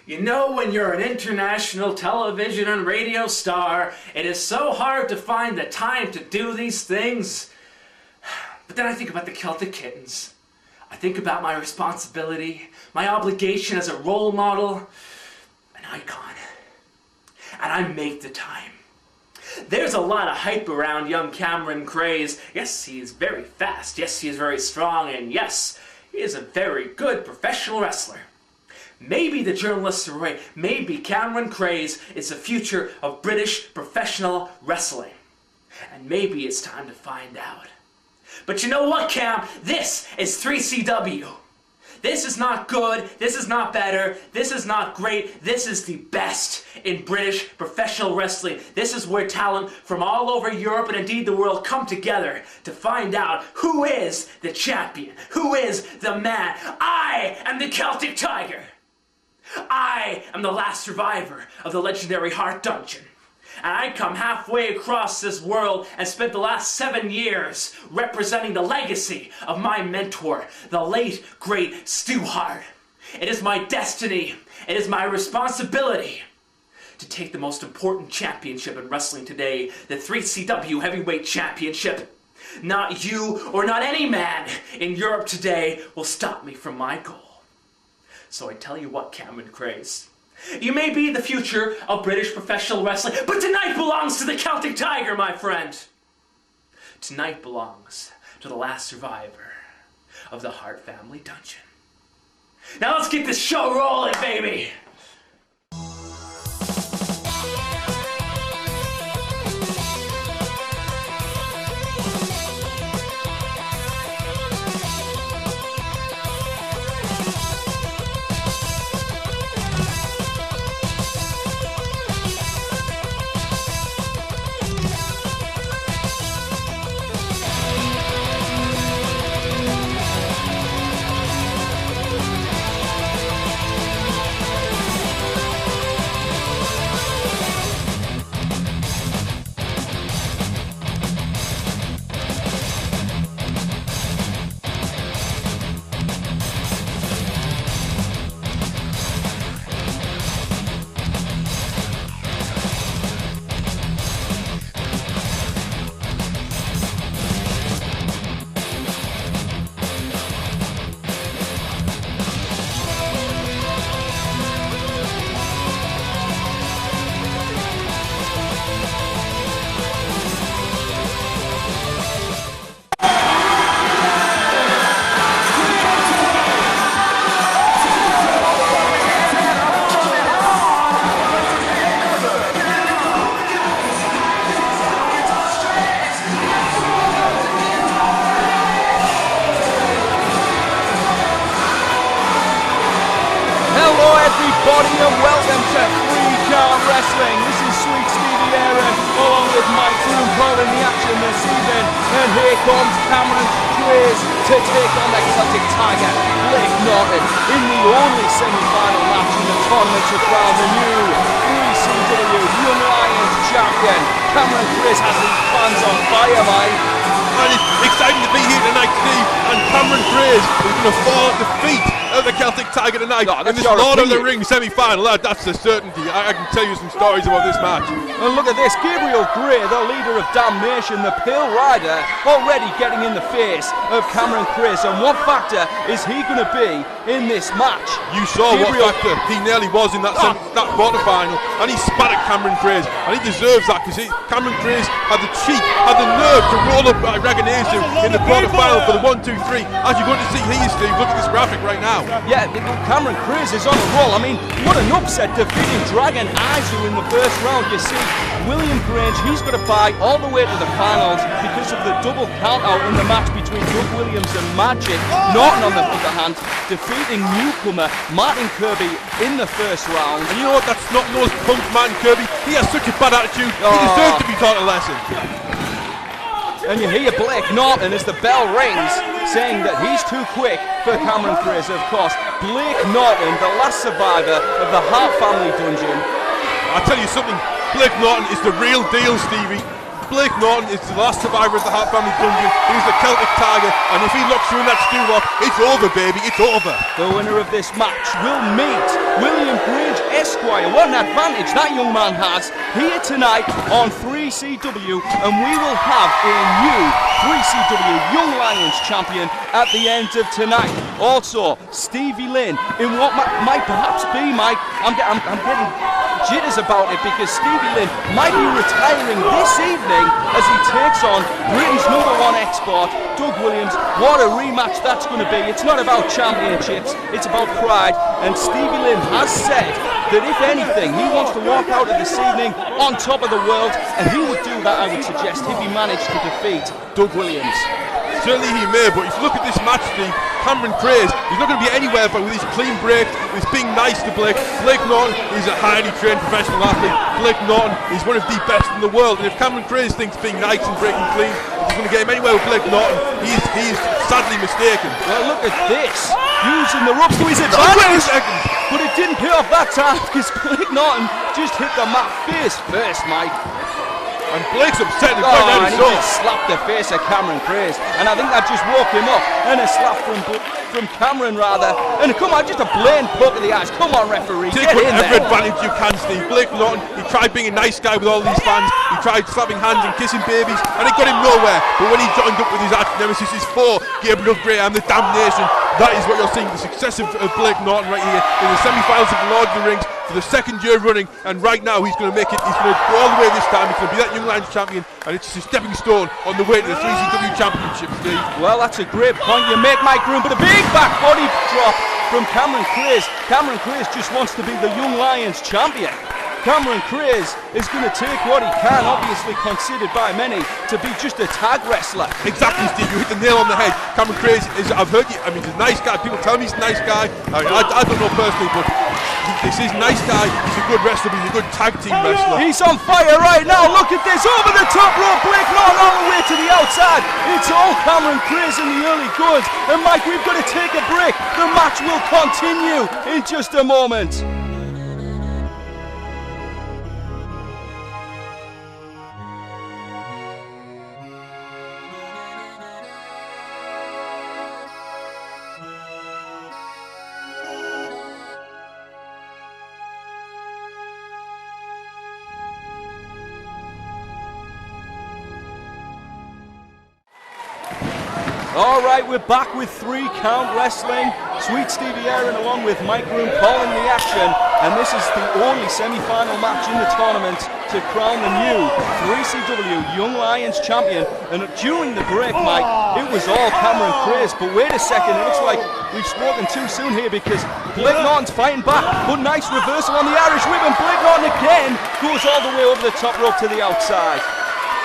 You know, when you're an international television and radio star, it is so hard to find the time to do these things. But then I think about the Celtic Kittens. I think about my responsibility, my obligation as a role model, an icon. And I make the time. There's a lot of hype around young Cameron Kraze. Yes, he is very fast. Yes, he is very strong. And yes, he is a very good professional wrestler. Maybe the journalists are right. Maybe Cameron Kraze is the future of British professional wrestling. And maybe it's time to find out. But you know what, Cam? This is 3CW. This is not good. This is not better. This is not great. This is the best in British professional wrestling. This is where talent from all over Europe and indeed the world come together to find out who is the champion, who is the man. I am the Celtic Tiger. I am the last survivor of the legendary Heart Dungeon. And I come halfway across this world and spent the last 7 years representing the legacy of my mentor, the late, great Stu Hart. It is my destiny, it is my responsibility to take the most important championship in wrestling today, the 3CW Heavyweight Championship. Not you or not any man in Europe today will stop me from my goal. So I tell you what, Cameron Kraze, you may be the future of British professional wrestling, but tonight belongs to the Celtic Tiger, my friend. Tonight belongs to the last survivor of the Hart family dungeon. Now let's get this show rolling, baby! everybody and welcome to Free Count Wrestling. This is Sweet Stevie Aaron along with Mike Groom calling the action this evening. And here comes Cameron Kraze to take on the Celtic Tiger, Blake Norton, in the only semi-final match in the tournament to crown the new 3CW Young Lions champion. Cameron Kraze has these fans on fire, Mike. And it's exciting to be here tonight, Steve. And Cameron Kraze is going to fall at the feet of the Celtic Tiger tonight in this Lord of the Rings semi-final. That's the certainty. I can tell you some stories about this match. And look at this, Gabriel Gray, the leader of Damnation, the Pale Rider, already getting in the face of Cameron Kraze. And what factor is he going to be in this match? You saw Gabriel, what factor he nearly was in that quarter-final, and he spat at Cameron Kraze, and he deserves that because Cameron Kraze had the cheek, had the nerve to roll up Raganazu in the quarter-final for the 1-2-3. As you're going to see here, Steve, look at this graphic right now. Yeah, Cameron Kraze is on a roll. I mean, what an upset, defeating Dragon Aizu in the first round. You see, William Grange, he's got to fight all the way to the finals because of the double count-out in the match between Doug Williams and Magic. Norton, on the other hand, defeating newcomer Martin Kirby in the first round. And you know what, that's not no punk Martin Kirby. He has such a bad attitude, he deserves to be taught a lesson. And you hear Blake Norton as the bell rings, saying that he's too quick for Cameron Kraze. Of course, Blake Norton, the last survivor of the Hart family dungeon. I'll tell you something, Blake Norton is the real deal, Stevie. Blake Norton is the last survivor of the Hart family dungeon. He's the Celtic Tiger, and if he locks you in that stew lock, it's over, baby, it's over. The winner of this match will meet William Kraze Esquire. What an advantage that young man has here tonight on 3CW, and we will have a new 3CW Young Lions champion at the end of tonight. Also, Stevie Lynn in what might perhaps be I'm getting jitters about it, because Stevie Lynn might be retiring this evening as he takes on Britain's #1 export, Doug Williams. What a rematch that's going to be. It's not about championships, it's about pride, and Stevie Lynn has said that if anything, he wants to walk out of this evening on top of the world, and he would do that, I would suggest, if he managed to defeat Doug Williams. Certainly he may, but if you look at this match, Steve, Cameron Kraze, he's not going to be anywhere but with his clean break, with his being nice to Blake. Blake Norton is a highly trained professional athlete. Blake Norton is one of the best in the world, and if Cameron Kraze thinks being nice and breaking clean is going to get him anywhere with Blake Norton, he's sadly mistaken. Well, look at this, using the ropes to his advantage, but it didn't pay off that time, because Blake Norton just hit the mat face first, Mike. And Blake's upset and quite and ready he just slapped the face of Cameron Kraze, and I think that just woke him up. And a slap from Cameron, rather. And come on, just a blatant poke of the eyes. Come on, referee, take get in whatever there. advantage you can, Steve. Blake Norton, he tried being a nice guy with all these fans. He tried slapping hands and kissing babies, and it got him nowhere. But when he joined up with his arch nemesis, his foe, Gabriel Gray and the Damnation, that is what you're seeing, the success of Blake Norton right here in the semi-finals of the Lord of the Rings for the second year running, and right now he's going to make it. He's going to go all the way this time. He's going to be that Young Lions champion, and it's just a stepping stone on the way to the 3CW championship, Steve. Well, that's a great point you make, Mike Groom, but a big back body drop from Cameron Kraze. Cameron Kraze just wants to be the Young Lions champion. Cameron Kraze is going to take what he can, obviously considered by many to be just a tag wrestler. Exactly, Steve, you hit the nail on the head. Cameron Kraze is, I've heard you, I mean, he's a nice guy. People tell me he's a nice guy. I don't know personally, but this is a nice guy. He's a good wrestler, but he's a good tag team wrestler. He's on fire right now. Look at this, over the top rope, Blake Norton all the way to the outside. It's all Cameron Kraze in the early goings. And Mike, we've got to take a break. The match will continue in just a moment. Alright, we're back with 3 Count Wrestling. Sweet Stevie Aaron along with Mike Groom calling the action, and this is the only semi-final match in the tournament to crown the new 3CW Young Lions champion. And during the break, Mike, it was all Cameron Kraze, but wait a second, it looks like we've spoken too soon here, because Blake Norton's fighting back, but nice reversal on the Irish whip, and Blake Norton again goes all the way over the top rope to the outside.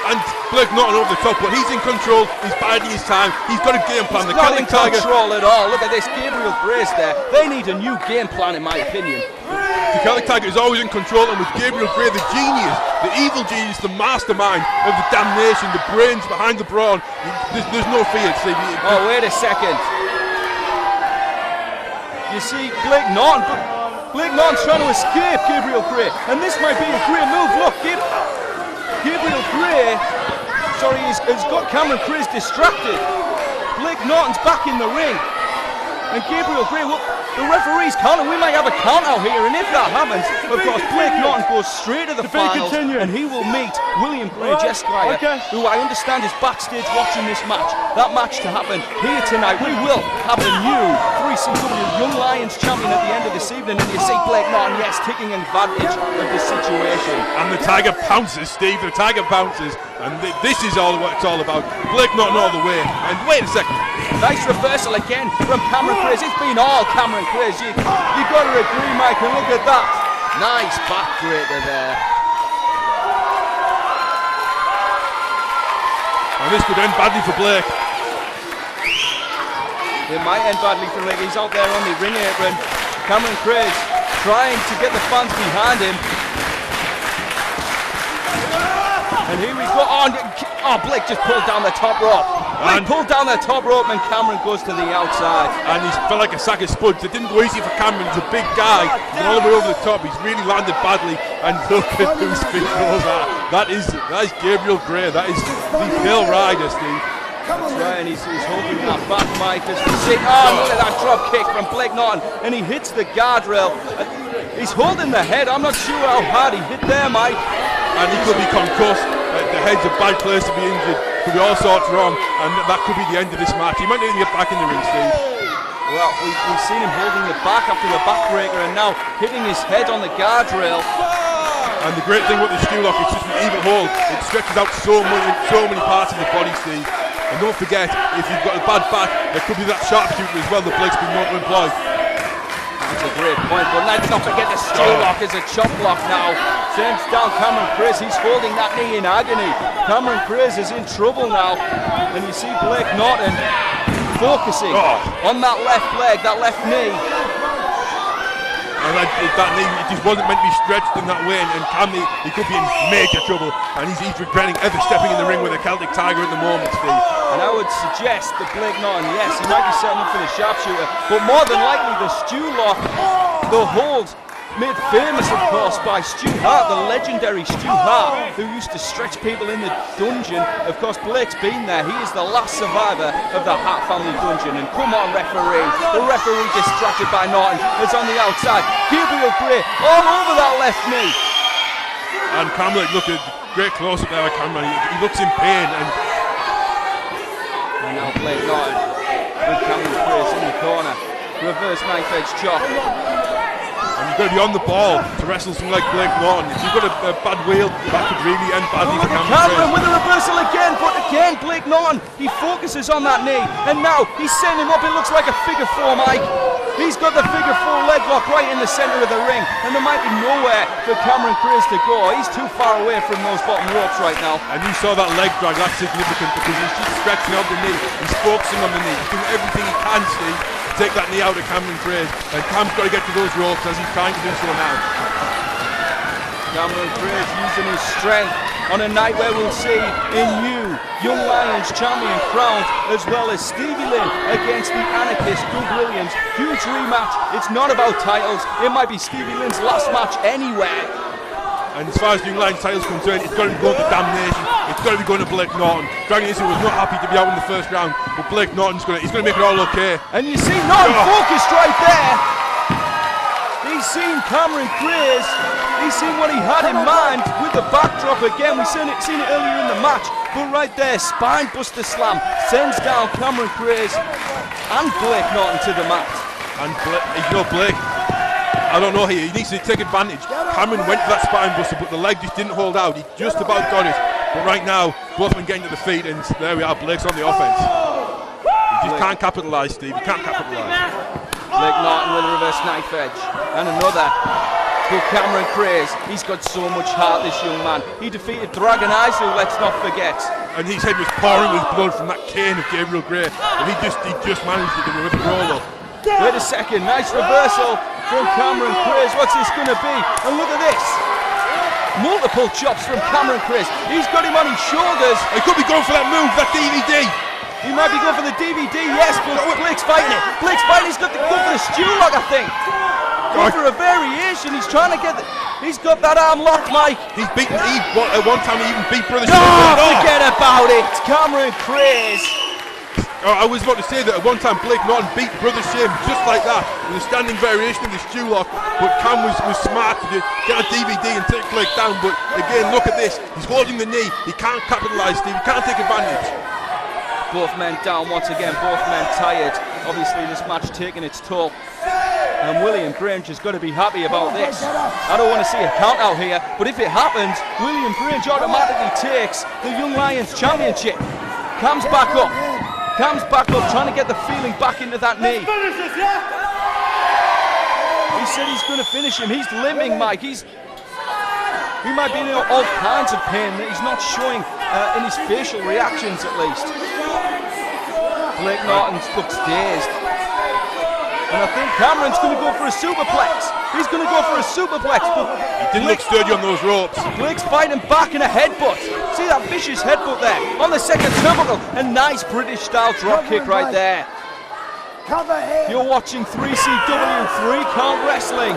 And Blake Norton over the top, but he's in control, he's biding his time, he's got a game plan. He's not in control at all. Look at this, Gabriel Kraze there. They need a new game plan, in my opinion. The Celtic Tiger is always in control, and with Gabriel Gray, the genius, the evil genius, the mastermind of the Damnation, the brains behind the brawn, there's no fear, Steve. Oh, wait a second. You see, Blake Norton's trying to escape Gabriel Gray, and this might be a great move. Look, Gabriel Gray, has got Cameron Kraze distracted. Blake Norton's back in the ring. And Gabriel Gray, well, the referee's counting. We might have a count out here, and if that happens, of course, Blake Norton goes straight to the finals, and he will meet William Kraze Esquire, who I understand is backstage watching this match. That match to happen here tonight. We will have a new 3CW Young Lions champion at the end of this evening, and you see Blake Norton, yes, taking advantage of the situation. And the Tiger pounces, Steve, the Tiger pounces, and this is all what it's all about. Blake Norton all the way, and wait a second. Nice reversal again from Cameron Kraze. It's been all Cameron Kraze. You got to agree, Mike, and look at that. Nice backbreaker there. And this could end badly for Blake. It might end badly for Blake. He's out there on the ring apron. Cameron Kraze trying to get the fans behind him. And here we go. Oh, Blake just pulled down the top rope. Blake pulled down the top rope and Cameron goes to the outside. And he's felt like a sack of spuds. It didn't go easy for Cameron. He's a big guy. He's all the way over the top. He's really landed badly. And look at whose feet those are. That is Gabriel Gray. That is the Bill Ryder, Steve. That's right, and he's holding that back, Mike. As we see, look at that drop kick from Blake Norton. And he hits the guardrail. He's holding the head. I'm not sure how hard he hit there, Mike. And he could be concussed. The head's a bad place to be injured. Could be all sorts wrong, and that could be the end of this match. He might not even get back in the ring, Steve. Well, we've seen him holding the back after the backbreaker, and now hitting his head on the guardrail. And the great thing with the Stewlock, it's just an even hold. It stretches out so many parts of the body, Steve. And don't forget, if you've got a bad back, there could be that sharpshooter as well that Blake's been known to employ. That's a great point, but let's not forget the Stewlock is a chop block now. Sends down Cameron Kraze. He's holding that knee in agony. Cameron Kraze is in trouble now. And you see Blake Norton focusing on that left leg, that left knee. And that knee, it just wasn't meant to be stretched in that way. And Cam, he could be in major trouble. And he's regretting ever stepping in the ring with a Celtic Tiger at the moment, Steve. And I would suggest that Blake Norton, yes, he might be setting up for the sharpshooter, but more than likely the Stewlock, the hold, made famous, of course, by Stu Hart, the legendary Stu Hart, who used to stretch people in the dungeon. Of course, Blake's been there. He is the last survivor of the Hart family dungeon. And come on, referee. The referee distracted by Norton is on the outside. Gabriel Gray all over that left knee. And Cameron, look at great close-up there, Cameron. He looks in pain. And now Blake Norton with Cameron Kraze in the corner. Reverse knife edge chop. And you've got to be on the ball to wrestle someone like Blake Norton. If you've got a bad wheel, that could really end badly for Cameron. Cameron with a reversal again, but again Blake Norton, he focuses on that knee, and now he's setting him up. It looks like a figure four, Mike. He's got the figure four leg lock right in the centre of the ring, and there might be nowhere for Cameron Kraze to go. He's too far away from those bottom ropes right now. And you saw that leg drag, that's significant because he's just stretching out the knee. He's focusing on the knee. He's doing everything he can, Steve, to take that knee out of Cameron Kraze. And Cam's got to get to those ropes as he's trying to do so now. Cameron Kraze using his strength on a night where we'll see a new Young Lions champion crowned, as well as Stevie Lynn against the anarchist Doug Williams. Huge rematch. It's not about titles. It might be Stevie Lynn's last match anywhere. And as far as the Young Lions title's concerned, it's got to be going to damnation. It's got to be going to Blake Norton. Dragon Izzy was not happy to be out in the first round, but Blake Norton's going to make it all okay. And you see Norton focused right there. He's seen Cameron Kraze. He's seen what he had in mind with the backdrop again. We've seen it earlier in the match, but right there, spine buster slam sends down Cameron Kraze and Blake Norton to the mat. And Blake, I don't know here, he needs to take advantage. Cameron went for that spine buster, but the leg just didn't hold out. He just about got it. But right now, both men getting to the feet, and there we are, Blake's on the offense. He just can't capitalise, Steve, he can't capitalise. Blake Norton with a reverse knife edge, and another. But Cameron Kraze, he's got so much heart, this young man. He defeated Dragon Izzy, let's not forget. And his head was pouring with blood from that cane of Gabriel Gray. And he just managed it with a roll up. Wait a second, nice reversal from Cameron Kraze. What's this going to be? And look at this. Multiple chops from Cameron Kraze. He's got him on his shoulders. He could be going for that move, that DVD. He might be going for the DVD, yes, but Blake's fighting it. Blake's fighting, he's got to go for the Stewlock, I think. Go for a variation, he's trying to get he's got that arm locked, Mike. He's beaten at one time he even beat Brother Shim. Forget about it, Cameron Kraze. I was about to say that at one time Blake Norton beat Brother Shim just like that with a standing variation of the Stewlock, but Cam was smart to get a DVD and take Blake down. But again, look at this, he's holding the knee, he can't capitalise, Steve, he can't take advantage. Both men down once again, both men tired. Obviously this match taking its toll. And William Grange has got to be happy about this. I don't want to see a count out here, but if it happens, William Grange automatically takes the Young Lions Championship. Cam's back up. Cam's back up, trying to get the feeling back into that knee. He said he's going to finish him. He's limping, Mike. He might be in all kinds of pain that he's not showing in his facial reactions, at least. Blake Norton looks dazed. And I think Cameron's going to go for a superplex. He's going to go for a superplex, but He didn't look sturdy on those ropes. Blake's fighting back in a headbutt. See that vicious headbutt there on the second turnbuckle. A nice British style drop kick right there. You're watching 3CW 3-count wrestling.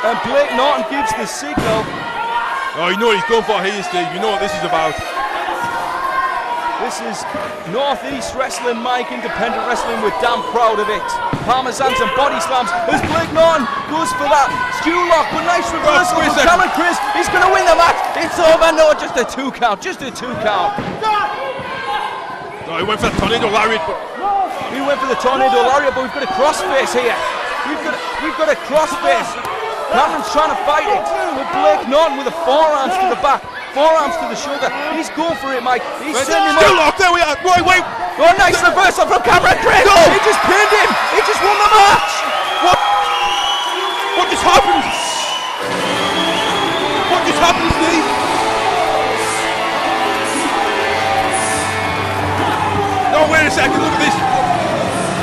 And Blake Norton gives the signal. Oh, you know what he's going for here, Steve. You know what this is about. This is Northeast Wrestling, Mike, independent wrestling. We're damn proud of it. Parmesans and body slams as Blake Norton goes for that stew lock, but nice reversal from Cameron Kraze. He's going to win the match. It's over. No, just a 2 count. Just a 2 count. Oh, he went for the tornado lariat. He went for the tornado lariat, but we've got a crossface here. We've got a crossface. Cameron's trying to fight it, but Blake Norton with the forearms to the back, forearms to the shoulder. He's going for it, Mike. He's sending him Still off. There we are. Wait. Oh, nice reversal from Cameron Kraze. No. He just pinned him. He just won the match. What just happened? What just happened, Steve? No, wait a second. Look at this.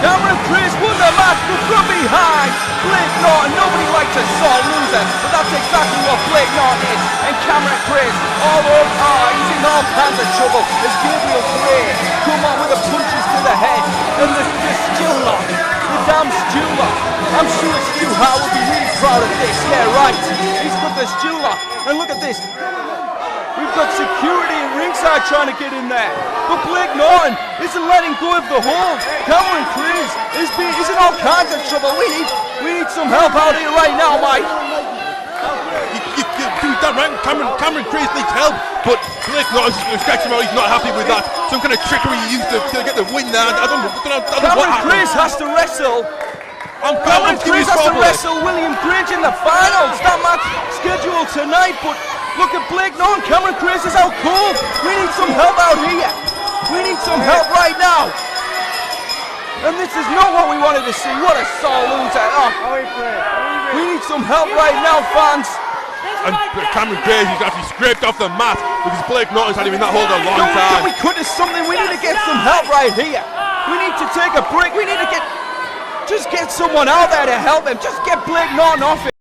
Cameron Kraze won the match, but from behind, Blake Norton. Nobody likes a sore loser, but that's exactly what Blake Norton is. And Cameron Kraze, he's in all kinds of trouble as Gabriel Kraze come on with the punches to the head. And the stew lock, the damn stew lock. I'm sure Stu Howard will be really proud of this. Yeah, right. He's got the stew lock. And look at this. We've got security at ringside trying to get in there. But Blake Norton isn't letting go of the hold. Cameron Kraze is in all kinds of trouble. We need some help out here right now, Mike. You're damn right. Cameron Kraze needs help, but Blake Norton's going to scratch him out. He's not happy with that. Some kind of trickery he used to get the win there. I don't know what Cameron Kraze has to wrestle. Cameron Kraze has to wrestle William Grinch in the finals. That match scheduled tonight, but look at Blake Norton. Cameron Kraze is out cold. We need some help out here. We need some help right now. And this is not what we wanted to see. What a sore loser. We need some help right now, fans. And Cameron Kraze is actually scraped off the mat because Blake Norton's had him in that hold a long time. We cut to something. We need to get some help right here. We need to take a break. We need to just get someone out there to help him. Just get Blake Norton off it.